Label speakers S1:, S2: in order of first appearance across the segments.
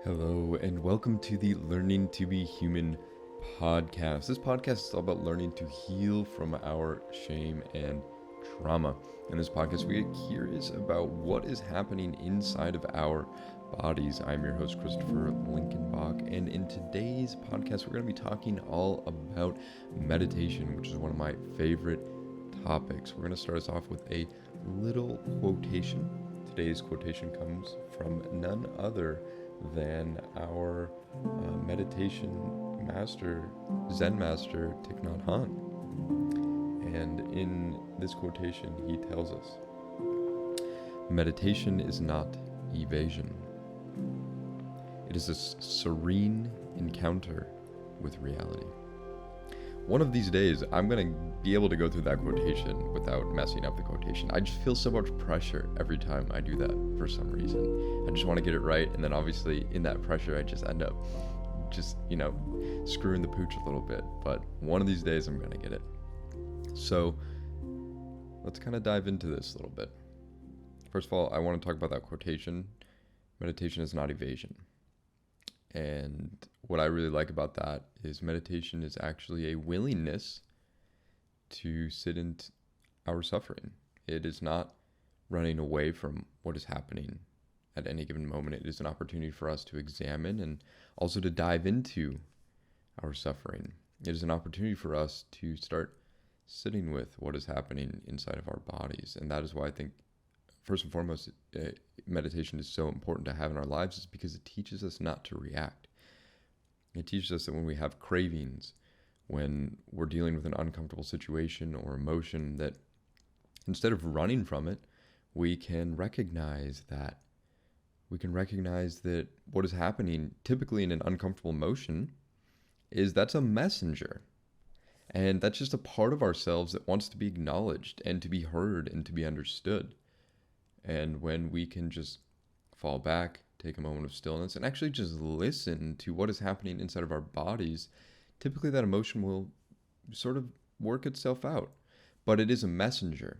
S1: Hello, and welcome to the Learning to Be Human podcast. This podcast is all about learning to heal from our shame and trauma. In this podcast, we get curious about what is happening inside of our bodies. I'm your host, Christopher Linkenbach, and in today's podcast, we're going to be talking all about meditation, which is one of my favorite topics. We're going to start us off with a little quotation. Today's quotation comes from none other than our meditation master, Zen master, Thich Nhat Hanh. And in this quotation, he tells us, meditation is not evasion. It is a serene encounter with reality. One of these days, I'm going to be able to go through that quotation without messing up the quotation. I just feel so much pressure every time I do that for some reason. I just want to get it right, and then obviously in that pressure, I just end up screwing the pooch a little bit. But one of these days, I'm going to get it. So let's kind of dive into this a little bit. First of all, I want to talk about that quotation. Meditation is not evasion. And what I really like about that is meditation is actually a willingness to sit in our suffering. It is not running away from what is happening at any given moment. It is an opportunity for us to examine and also to dive into our suffering. It is an opportunity for us to start sitting with what is happening inside of our bodies. And that is why I think, first and foremost, meditation is so important to have in our lives, is because it teaches us not to react. It teaches us that when we have cravings, when we're dealing with an uncomfortable situation or emotion, that instead of running from it, we can recognize that what is happening typically in an uncomfortable emotion is that's a messenger. And that's just a part of ourselves that wants to be acknowledged and to be heard and to be understood. And when we can just fall back, take a moment of stillness, and actually just listen to what is happening inside of our bodies, typically that emotion will sort of work itself out. But it is a messenger,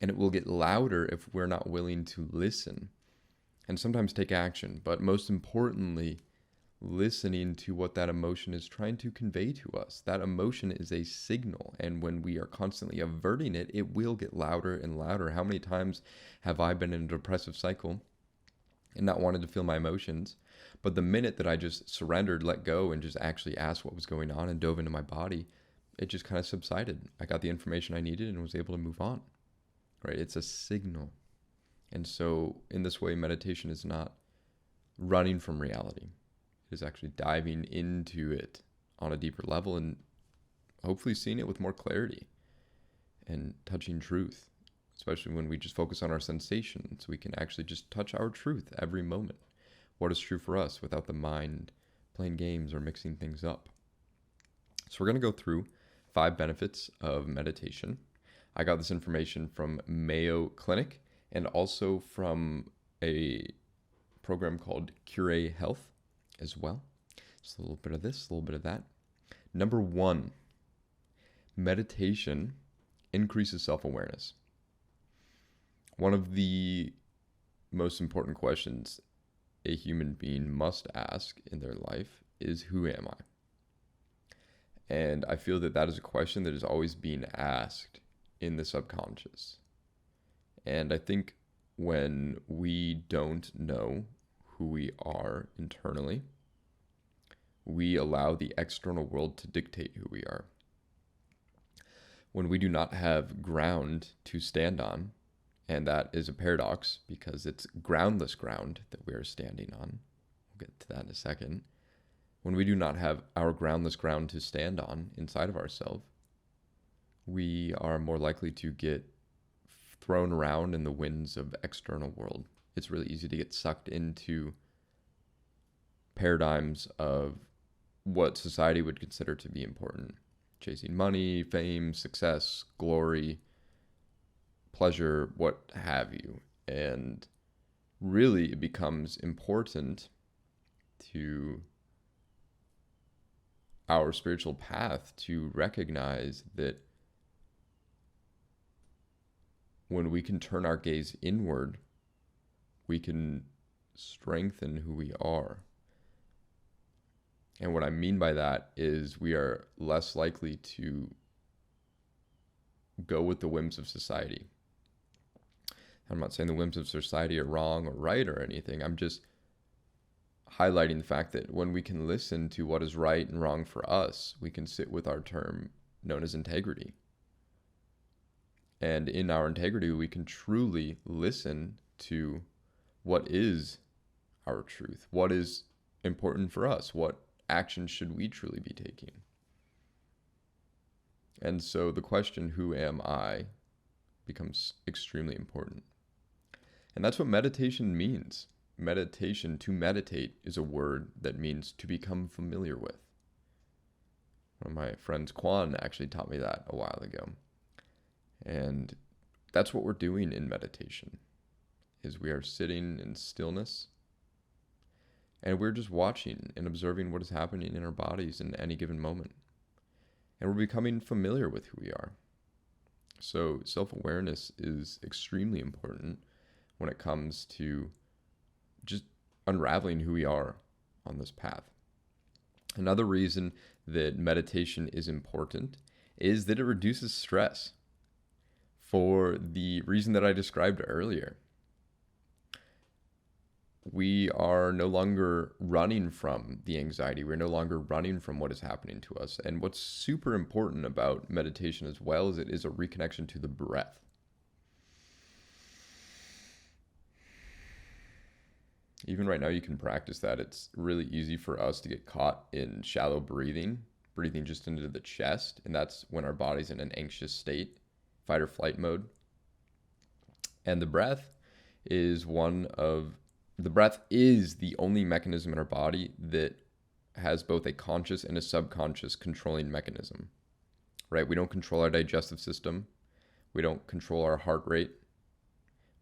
S1: and it will get louder if we're not willing to listen and sometimes take action. But most importantly, listening to what that emotion is trying to convey to us. That emotion is a signal, and when we are constantly averting it, it will get louder and louder. How many times have I been in a depressive cycle and not wanted to feel my emotions, but the minute that I just surrendered, let go, and just actually asked what was going on and dove into my body, it just kind of subsided. I got the information I needed and was able to move on, right? It's a signal. And so in this way, meditation is not running from reality. It is actually diving into it on a deeper level and hopefully seeing it with more clarity and touching truth, especially when we just focus on our sensations. We can actually just touch our truth every moment. What is true for us without the mind playing games or mixing things up. So we're going to go through 5 benefits of meditation. I got this information from Mayo Clinic and also from a program called Cure Health as well. Just a little bit of this, a little bit of that. Number 1, meditation increases self-awareness. One of the most important questions a human being must ask in their life is, who am I? And I feel that that is a question that is always being asked in the subconscious. And I think when we don't know who we are internally, we allow the external world to dictate who we are. When we do not have ground to stand on, and that is a paradox because it's groundless ground that we are standing on. We'll get to that in a second. When we do not have our groundless ground to stand on inside of ourselves, we are more likely to get thrown around in the winds of the external world. It's really easy to get sucked into paradigms of what society would consider to be important. Chasing money, fame, success, glory, pleasure, what have you. And really it becomes important to our spiritual path to recognize that when we can turn our gaze inward, we can strengthen who we are. And what I mean by that is we are less likely to go with the whims of society. I'm not saying the whims of society are wrong or right or anything. I'm just highlighting the fact that when we can listen to what is right and wrong for us, we can sit with our term known as integrity. And in our integrity, we can truly listen to what is our truth, what is important for us, what action should we truly be taking. And so the question, who am I, becomes extremely important. And that's what meditation means. Meditation, to meditate, is a word that means to become familiar with. One of my friends, Kwan, actually taught me that a while ago. And that's what we're doing in meditation, is we are sitting in stillness and we're just watching and observing what is happening in our bodies in any given moment. And we're becoming familiar with who we are. So self-awareness is extremely important when it comes to just unraveling who we are on this path. Another reason that meditation is important is that it reduces stress for the reason that I described earlier. We are no longer running from the anxiety. We're no longer running from what is happening to us. And what's super important about meditation as well is it is a reconnection to the breath. Even right now, you can practice that. It's really easy for us to get caught in shallow breathing just into the chest. And that's when our body's in an anxious state, fight or flight mode. And the breath is the only mechanism in our body that has both a conscious and a subconscious controlling mechanism, right? We don't control our digestive system. We don't control our heart rate.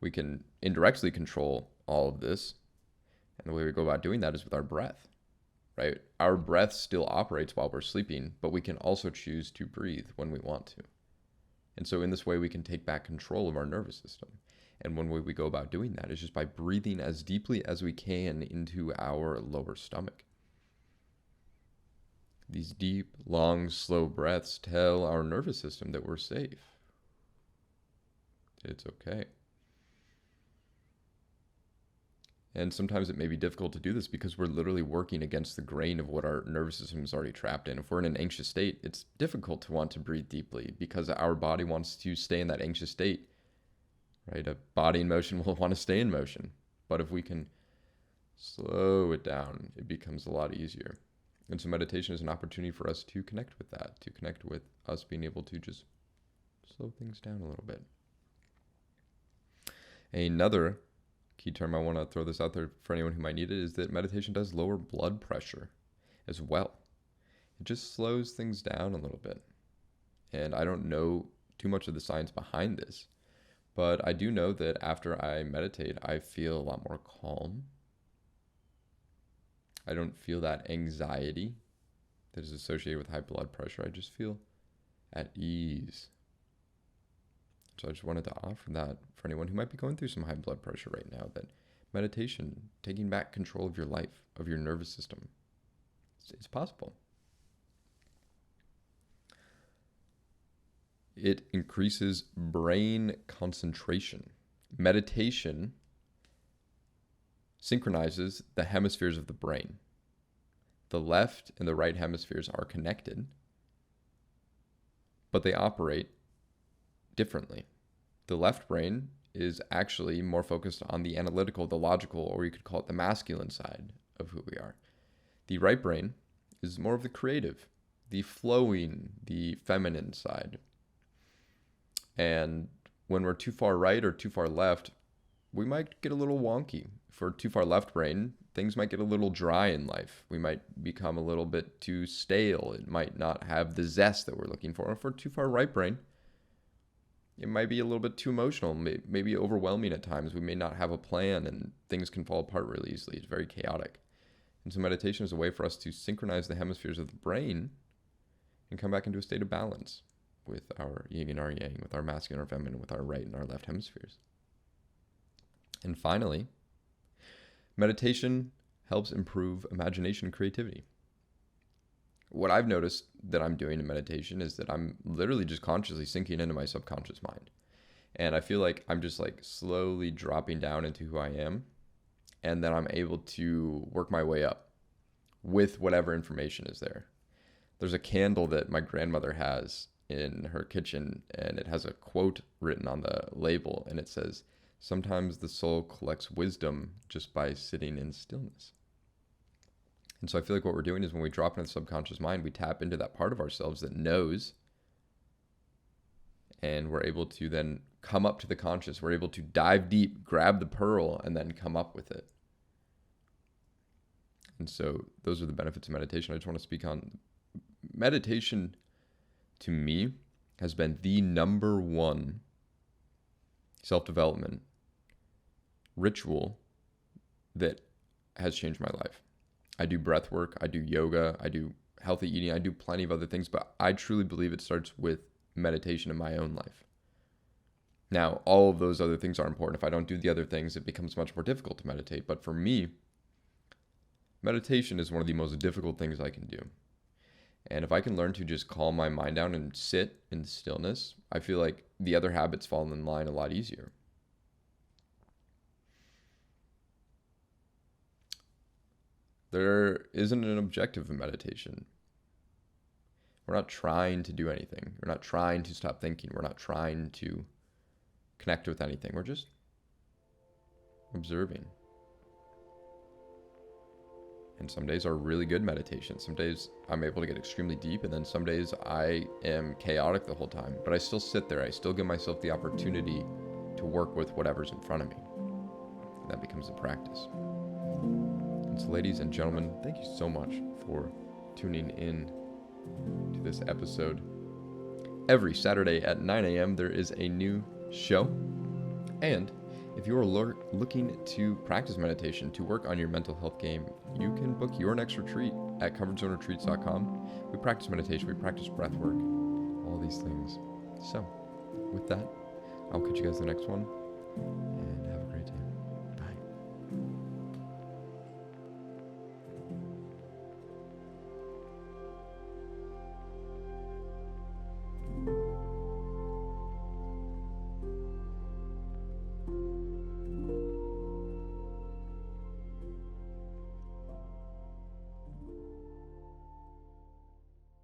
S1: We can indirectly control all of this. And the way we go about doing that is with our breath, right? Our breath still operates while we're sleeping, but we can also choose to breathe when we want to. And so in this way, we can take back control of our nervous system. And one way we go about doing that is just by breathing as deeply as we can into our lower stomach. These deep, long, slow breaths tell our nervous system that we're safe. It's okay. And sometimes it may be difficult to do this because we're literally working against the grain of what our nervous system is already trapped in. If we're in an anxious state, it's difficult to want to breathe deeply because our body wants to stay in that anxious state, right? A body in motion will want to stay in motion. But if we can slow it down, it becomes a lot easier. And so meditation is an opportunity for us to connect with that, to connect with us being able to just slow things down a little bit. Another key term I want to throw this out there for anyone who might need it is that meditation does lower blood pressure as well. It just slows things down a little bit. And I don't know too much of the science behind this, but I do know that after I meditate, I feel a lot more calm. I don't feel that anxiety that is associated with high blood pressure. I just feel at ease. So I just wanted to offer that for anyone who might be going through some high blood pressure right now, that meditation, taking back control of your life, of your nervous system, it's possible. It increases brain concentration. Meditation synchronizes the hemispheres of the brain. The left and the right hemispheres are connected, but they operate differently. The left brain is actually more focused on the analytical, the logical, or you could call it the masculine side of who we are. The right brain is more of the creative, the flowing, the feminine side. And when we're too far right or too far left, we might get a little wonky. For too far left brain, things might get a little dry in life. We might become a little bit too stale. It might not have the zest that we're looking for. And for too far right brain, it might be a little bit too emotional, maybe overwhelming at times. We may not have a plan and things can fall apart really easily. It's very chaotic. And so meditation is a way for us to synchronize the hemispheres of the brain and come back into a state of balance with our yin and our yang, with our masculine and our feminine, with our right and our left hemispheres. And finally, meditation helps improve imagination and creativity. what I've noticed that I'm doing in meditation is that I'm literally just consciously sinking into my subconscious mind. And I feel like I'm just like slowly dropping down into who I am. And then I'm able to work my way up with whatever information is there. There's a candle that my grandmother has in her kitchen, and it has a quote written on the label, and it says, "Sometimes the soul collects wisdom just by sitting in stillness." And so I feel like what we're doing is when we drop into the subconscious mind, we tap into that part of ourselves that knows, and we're able to then come up to the conscious. We're able to dive deep, grab the pearl, and then come up with it. And so those are the benefits of meditation. I just want to speak on meditation. To me, has been the number one self-development ritual that has changed my life. I do breath work, I do yoga, I do healthy eating, I do plenty of other things, but I truly believe it starts with meditation in my own life. Now, all of those other things are important. If I don't do the other things, it becomes much more difficult to meditate. But for me, meditation is one of the most difficult things I can do. And if I can learn to just calm my mind down and sit in stillness, I feel like the other habits fall in line a lot easier. There isn't an objective in meditation. We're not trying to do anything. We're not trying to stop thinking. We're not trying to connect with anything. We're just observing. And some days are really good meditation. Some days I'm able to get extremely deep, and then some days I am chaotic the whole time. But I still sit there. I still give myself the opportunity to work with whatever's in front of me. And that becomes a practice. And so, ladies and gentlemen, thank you so much for tuning in to this episode. Every Saturday at 9 a.m. there is a new show. And if you are looking to practice meditation, to work on your mental health game, you can book your next retreat at comfortzoneretreats.com. We practice meditation, we practice breath work, all these things. So, with that, I'll catch you guys in the next one. And